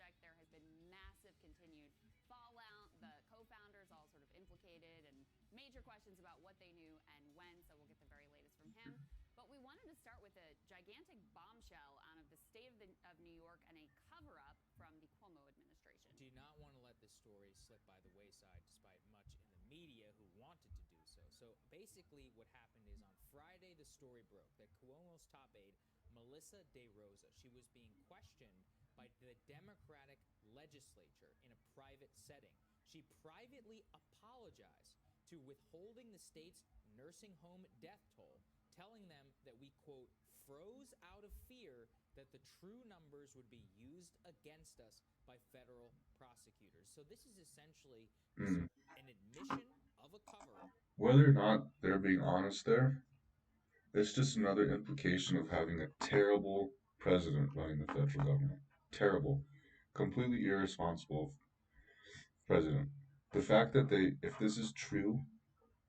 project, there has been massive continued fallout. The co-founders all sort of implicated and major questions about what they knew and when, so we'll get the very latest from him. But we wanted to start with a gigantic bombshell out of the state of New York and a cover-up from the Cuomo administration. Do not want to let this story slip by the wayside, despite much in the media who wanted to do so. So basically what happened is on Friday, the story broke that Cuomo's top aide, Melissa DeRosa, she was being questioned by the Democratic legislature in a private setting. She privately apologized to withholding the state's nursing home death toll, telling them that we, quote, froze out of fear that the true numbers would be used against us by federal prosecutors. So this is essentially an admission of a cover-up. Whether or not they're being honest there, it's just another implication of having a terrible president running the federal government. Terrible. Completely irresponsible president. The fact that if this is true,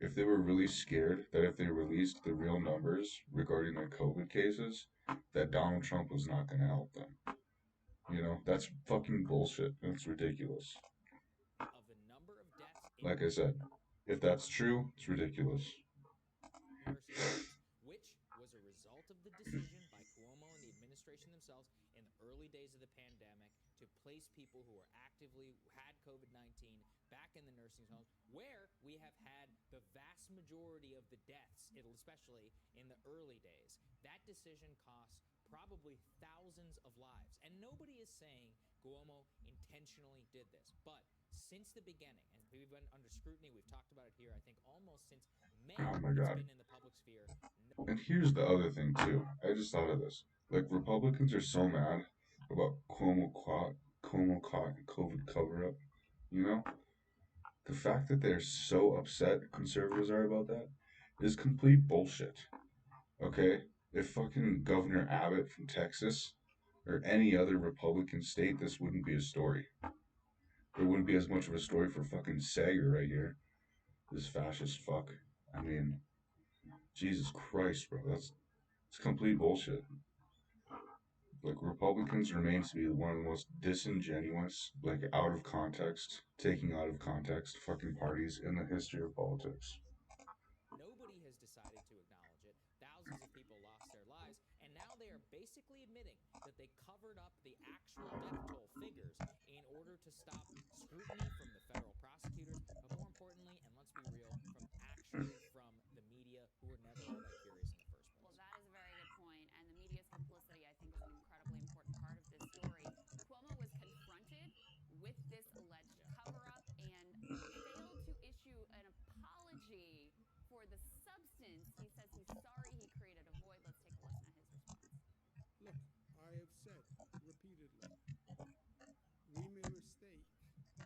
if they were really scared that if they released the real numbers regarding their COVID cases, that Donald Trump was not going to help them. That's fucking bullshit. It's ridiculous. Of the number of deaths, like I said, if that's true, it's ridiculous. Which was a result of the decision by Cuomo and the administration themselves in the early days of the pandemic to place people who actively had COVID-19 back in the nursing homes, where we have had the vast majority of the deaths, especially in the early days. That decision costs probably thousands of lives. And nobody is saying Cuomo intentionally did this. But since the beginning, and we've been under scrutiny, we've talked about it here, I think almost since May, oh my God. It's been in the public sphere. And here's the other thing, too. I just thought of this. Like, Republicans are so mad about Cuomo caught COVID cover-up, The fact that they're so upset, conservatives are, about that, is complete bullshit. Okay? If fucking Governor Abbott from Texas or any other Republican state, this wouldn't be a story. It wouldn't be as much of a story for fucking Sager right here. This fascist fuck. I mean, Jesus Christ, bro. It's complete bullshit. Like, Republicans remain to be one of the most disingenuous, out of context, taking out of context fucking parties in the history of politics. Nobody has decided to acknowledge it. Thousands of people lost their lives, and now they are basically admitting that they covered up the actual death toll figures in order to stop scrutiny from the federal prosecutors, but more importantly, and let's be real, from the media, who were never all that curious in the first place. Well, that is a very good point, and the media's complicity, I think, is an incredibly important part of this story. Cuomo was confronted with this alleged cover-up and failed to issue an apology for the substance. He says he's sorry he created a void. Let's take a listen at his response. Look, I have said repeatedly, we made a mistake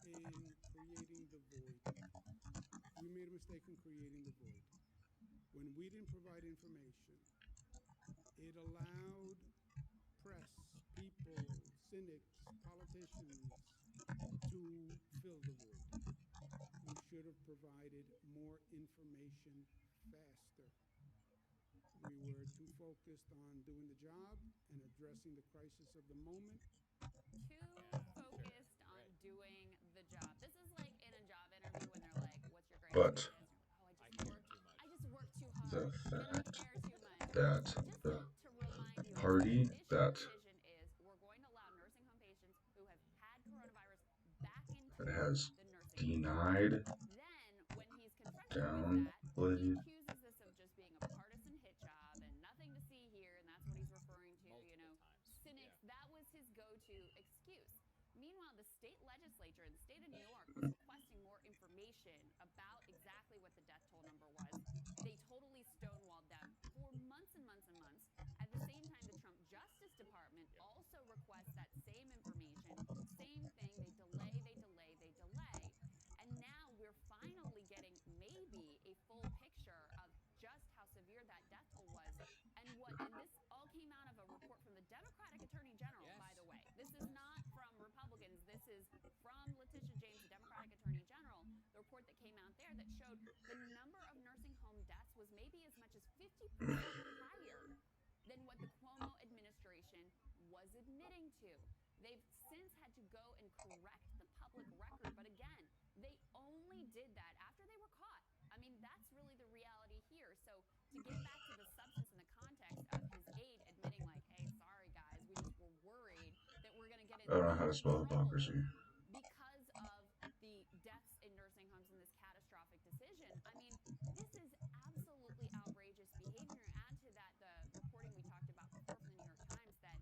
in creating the void. We made a mistake in creating the void. When we didn't provide information, it allowed press, people, cynics, politicians to fill the void. We should have provided more information faster. We were too focused on doing the job and addressing the crisis of the moment. Too focused on doing the job. This is like in a job interview when they're like, what's your grade? But I just worked too hard. the And I fact care too much. that Just the to remind you, party the that decision is we're going to allow nursing home patients who have had coronavirus back into has the nursing home. denied, Then, when he's confronted with that, he accuses this of just being a partisan hit job and nothing to see here, and that's what he's referring to, cynics. Yeah. That was his go-to excuse. Meanwhile, the state legislature in the state of New York was requesting more information about exactly what the death toll number was. They totally stonewalled them for months and months and months. At the same time, the Trump Justice Department also requests that same information. Same thing. They delay. And now we're finally getting maybe a full picture of just how severe that death toll was. And this all came out of a report from the Democratic Attorney General, by the way. This is not from Republicans. This is from Letitia James, the Democratic Attorney General, the report that came out there that showed the number of nursing home deaths was maybe as much as 50% higher than what the Cuomo administration was admitting to. They've since had to go and correct the public record, but again, they only did that after they were caught. I mean, that's really the reality here. So, to get back to the substance and the context of his aide admitting, like, hey, sorry guys, we just were worried that we're going to get in I don't know how to legal spell trouble hypocrisy. because of the deaths in nursing homes and this catastrophic decision. I mean, this is absolutely outrageous behavior. And add to that the reporting we talked about before from the New York Times that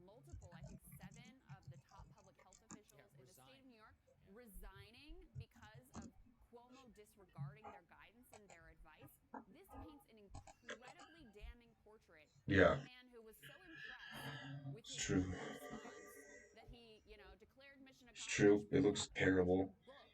multiple, I think 7 of the top public health officials in the state of New York resigning because of Cuomo disregarding their guidance and their advice. This paints an incredibly damning portrait of Yeah, a man who was so impressed with it's his true. own response that he, declared mission It's true. accomplished, It put looks out published a terrible. book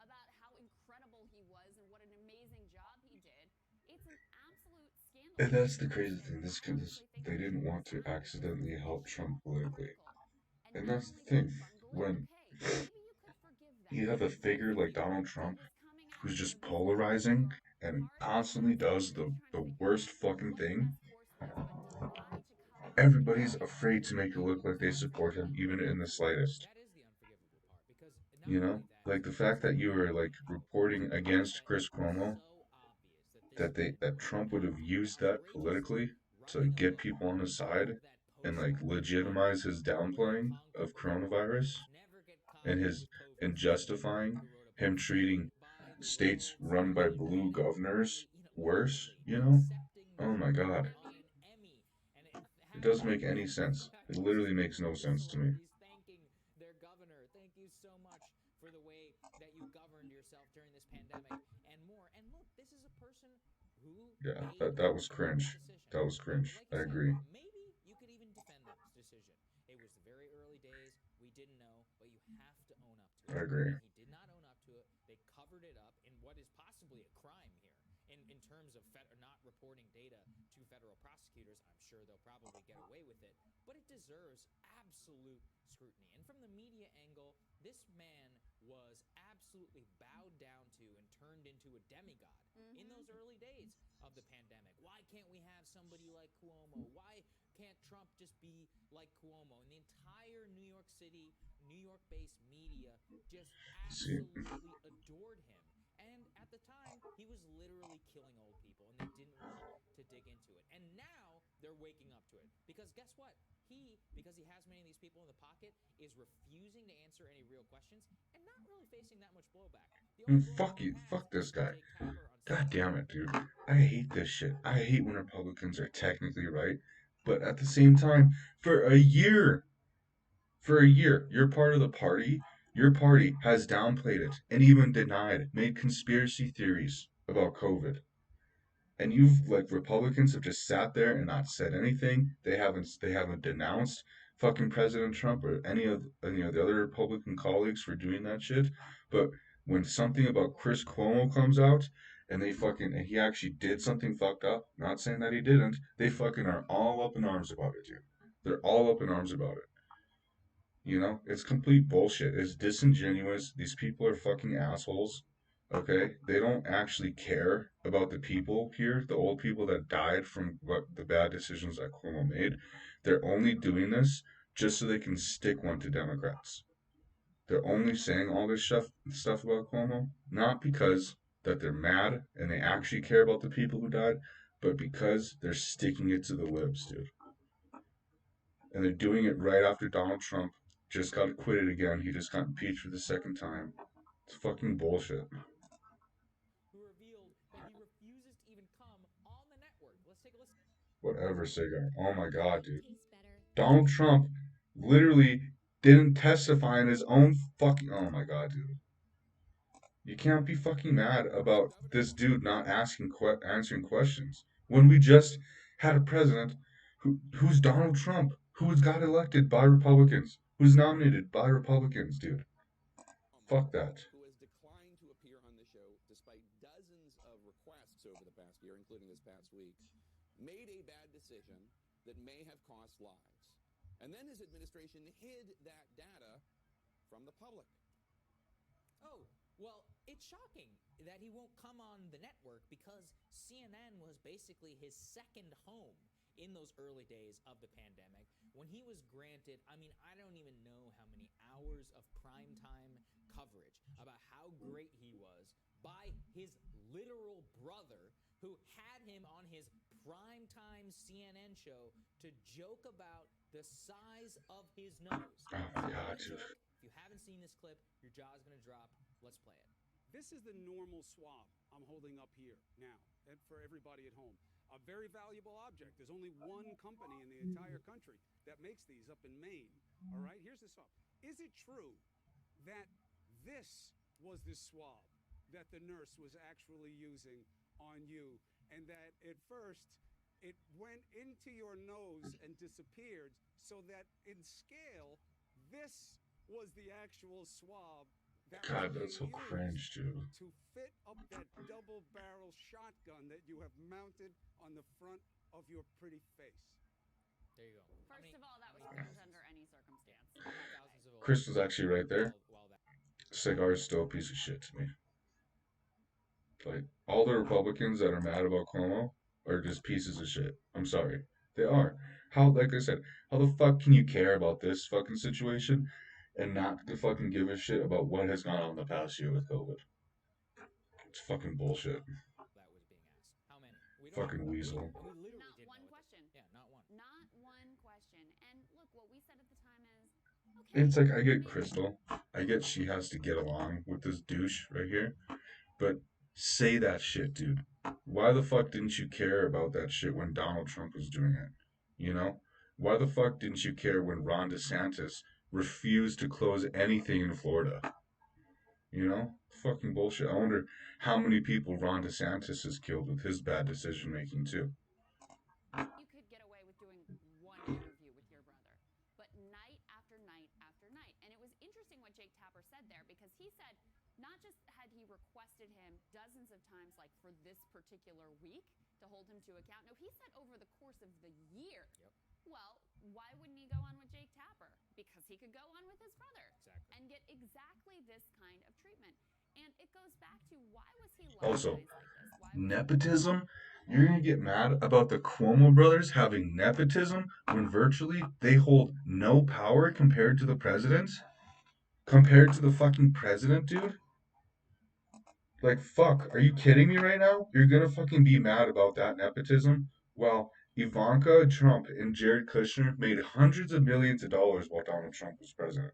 about how incredible he was and what an amazing job he did. It's an absolute scandal And and that's the crazy bullshit. thing. I This honestly think they he should didn't want to resign because accidentally it help shouldn't Trump be politically. political. And And not that's the only did he thing. bungle it, When okay, maybe you could forgive you that. have a But if figure like he Donald Trump was coming who's out, just these leaders who polarizing are and part of the constantly task force does and just trying to the figure worst out fucking what the thing, best course was, but to lie, to cover up, to everybody's manipulate, afraid to make it and look like they talk to support people him, like even in the idiots. slightest. That is the unforgivable part because not You know? only that, Like the this fact that you were like reporting against Chris Cuomo, so obvious that this man that would Trump would have have used that outrageously politically to writing a get book people on his and side have that and post like out legitimize his would have downplaying conquered of the virus. coronavirus Never get caught and his with COVID. and Same with justifying who wrote a book him staying treating by the states rules, run by blue evading governors worse, literally you know? accepting Oh my the god. Emmy and It having doesn't make any celebrities sense. come back It and literally speak makes and no all these sense to me. celebrities thanking their governor. Thank you so much for the way that you governed yourself during this pandemic and more. And look, this is a person who Yeah, made that was the right cringe. decision. That was Now, cringe. like I you said, agree. maybe you could even defend that decision. It was the very early days. We didn't know, but you have to own up to I it. agree. And he did not own up to it. They covered it up in what is possibly a crime here in terms of not reporting data to federal prosecutors. I'm sure they'll probably get away with it, but it deserves absolute scrutiny. And from the media angle, this man was absolutely bowed down to and turned into a demigod in those early days of the pandemic. Why can't we have somebody like Cuomo? Why can't Trump just be like Cuomo? And the entire New York City, New York based media just See, absolutely adored him. And at the time, he was literally killing old people, and they didn't want to dig into it. And now they're waking up to it. Because guess what? Because he has many of these people in the pocket, is refusing to answer any real questions and not really facing that much blowback. The only blowback fuck he you. has Fuck this is from guy. Jake Tapper on God CNN. damn it, dude. I hate this shit. I hate when Republicans are technically right, but at the same time, for a year, you're part of the party. Your party has downplayed it and even denied, made conspiracy theories about COVID. And you've like Republicans have just sat there and not said anything. They haven't denounced fucking President Trump or any of the other Republican colleagues for doing that shit. But when something about Chris Cuomo comes out and he actually did something fucked up, not saying that he didn't, they fucking are all up in arms about it, dude. They're all up in arms about it. It's complete bullshit. It's disingenuous. These people are fucking assholes. Okay? They don't actually care about the people here, the old people that died from what the bad decisions that Cuomo made. They're only doing this just so they can stick one to Democrats. They're only saying all this stuff about Cuomo, not because that they're mad and they actually care about the people who died, but because they're sticking it to the libs, dude. And they're doing it right after Donald Trump just got acquitted again. He just got impeached for the second time. It's fucking bullshit. Who revealed that he refuses to even come on the network. Let's take a listen. Whatever, Cigar. Oh my god, dude. Donald Trump literally didn't testify in his own fucking. Oh my god, dude. You can't be fucking mad about this dude not answering questions when we just had a president who's Donald Trump, who's got elected by Republicans, who's nominated by Republicans, dude. Fuck that. Who has declined to appear on the show despite dozens of requests over the past year, including this past week, made a bad decision that may have cost lives. And then his administration hid that data from the public. Oh, well, it's shocking that he won't come on the network because CNN was basically his second home in those early days of the pandemic when when he was granted, I mean, I don't even know how many hours of primetime coverage about how great he was by his literal brother, who had him on his primetime CNN show to joke about the size of his nose. Oh my god, Funny dude. joke. If you haven't seen this clip, your jaw's gonna drop. Let's play it. This is the normal swab I'm holding up here now, and for everybody at home. A very valuable object. There's only one company in the entire country that makes these up in Maine. All right, here's the swab. Is it true that this was the swab that the nurse was actually using on you, and that at first it went into your nose and disappeared, so that in scale, this was the actual swab that was God, that's so being cringe, used dude. to fit up that double barrel shotgun that you have mounted on the front of your pretty face? There you go. First of all, that was filmed under any circumstance. Thousands of Chris was actually right there. while that Cigar is still a piece of shit to me. Like, all the Republicans that are mad about Cuomo are just pieces of shit. I'm sorry. They are. How, like I said, how the fuck can you care about this fucking situation and not to fucking give a shit about what has gone on in the past year with COVID? It's fucking bullshit. that was being asked. How many? We don't Fucking know. weasel. And we literally Not didn't one know what question. Yeah, not one. Not one question. And look, what we said at the time is, okay. It's like, I get maybe- Crystal. I get she has to get along with this douche right here. But say that shit, dude. Why the fuck didn't you care about that shit when Donald Trump was doing it? You know? Why the fuck didn't you care when Ron DeSantis refused to close anything in Florida? You know? Fucking bullshit. I wonder how many people Ron DeSantis has killed with his bad decision making, too. You could get away with doing one interview with your brother, but night after night after night. And it was interesting what Jake Tapper said there, because he said not just had he requested him dozens of times, like for this particular week, to hold him to account. No, he said over the course of the year. Yep. Well, why wouldn't he go on with Jake Tapper? Because he could go on with his brother. Exactly. And get exactly this kind of treatment. And it goes back to, why was he Also, lionized like this? Why was nepotism? You're gonna get mad about the Cuomo brothers having nepotism when virtually they hold no power compared to the president? Compared to the fucking president, dude? Like, fuck, are you kidding me right now? You're gonna fucking be mad about that nepotism? Well, Ivanka Trump and Jared Kushner made hundreds of millions of dollars while Donald Trump was president.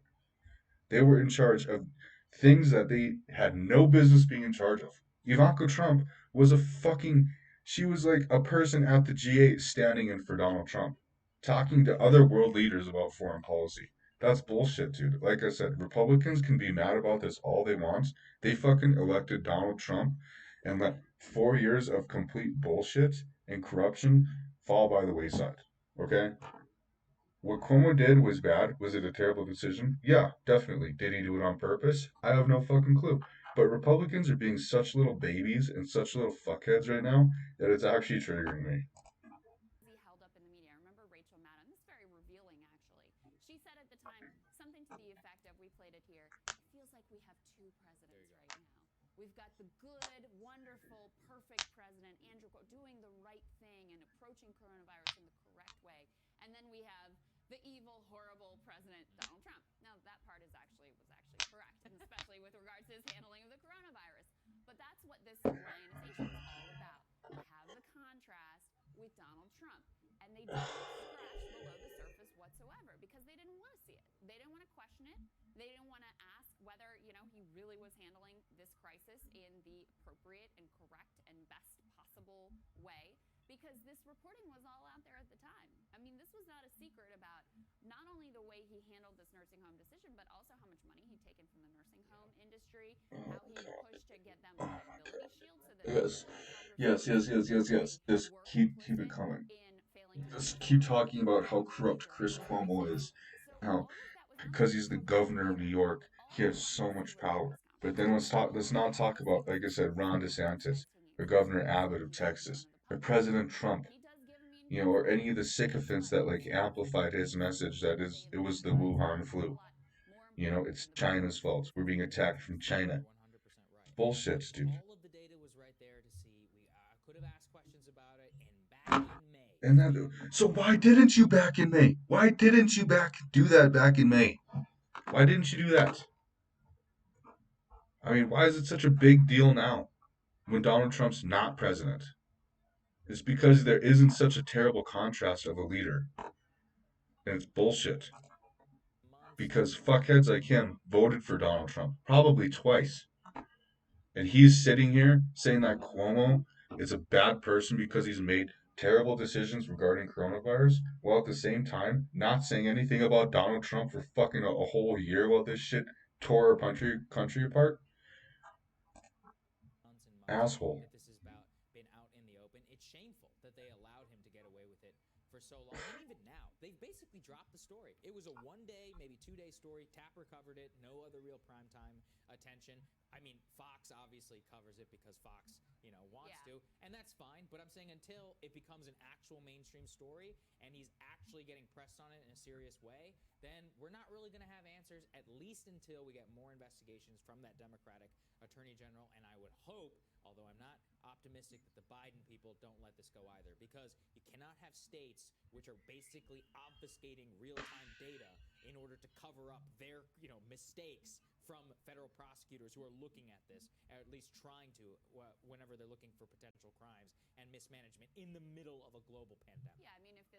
They were in charge of things that they had no business being in charge of. Ivanka Trump was a fucking. She was like a person at the G8 standing in for Donald Trump, talking to other world leaders about foreign policy. That's bullshit, dude. Like I said, Republicans can be mad about this all they want. They fucking elected Donald Trump and let 4 years of complete bullshit and corruption fall by the wayside. Okay? What Cuomo did was bad. Was it a terrible decision? Yeah, definitely. Did he do it on purpose? I have no fucking clue. But Republicans are being such little babies and such little fuckheads right now that it's actually triggering me. he held up in the media? I remember Rachel Maddow, and this is very revealing actually. She said at the time something to the effect of, we played it here, it feels like we have two presidents right now. We've got the good, wonderful, perfect president, Andrew Cuomo, doing the right thing and approaching coronavirus in the correct way. And then we have the evil, horrible president, Donald Trump. Now, that part was actually correct, and especially with regards to his handling of the coronavirus. But that's what this lionization is all about. To have the contrast with Donald Trump. And they didn't scratch below the surface whatsoever, because they didn't want to see it. They didn't want to question it. They didn't want to ask whether, he really was handling this crisis in the appropriate and correct and best possible way, because this reporting was all out there at the time. I mean, this was not a secret about not only the way he handled this nursing home decision, but also how much money he'd taken from the nursing home industry, how he pushed to get them a liability shield so that Yes. Just keep it coming. Just keep talking about how corrupt Chris Cuomo is. How, because he's the governor of New York, he has so much power. But then let's not talk about, like I said, Ron DeSantis, or Governor Abbott of Texas, or President Trump, or any of the sycophants that like amplified his message that it was the Wuhan flu. It's China's fault. We're being attacked from China. 100% right. Bullshit, dude. All of the data was right there to see. We could have asked questions about it, and back in May, And that, so why didn't you back in May? Why didn't you do that back in May? Why didn't you do that? I mean, why is it such a big deal now when Donald Trump's not president? It's because there isn't such a terrible contrast of a leader. And it's bullshit. Because fuckheads like him voted for Donald Trump, probably twice. And he's sitting here saying that Cuomo is a bad person because he's made terrible decisions regarding coronavirus, while at the same time not saying anything about Donald Trump for fucking a whole year while this shit tore our country apart. months and months Asshole. that this has been out in the open. It's shameful that they allowed him to get away with it for so long. And even now, they've basically dropped the story. It was a 1-day, maybe 2-day story. Tapper covered it. No other real primetime attention. I mean, Fox obviously covers it because Fox, wants to, and that's fine. But I'm saying until it becomes an actual mainstream story and he's actually getting pressed on it in a serious way, then we're not really going to have answers, at least until we get more investigations from that Democratic Attorney General. And I would hope, although I'm not optimistic, that the Biden people don't let this go either, because you cannot have states which are basically obfuscating real-time data in order to cover up their, mistakes from federal prosecutors who are looking at this, or at least trying to, whenever they're looking for potential crimes and mismanagement in the middle of a global pandemic. Yeah, I mean, if this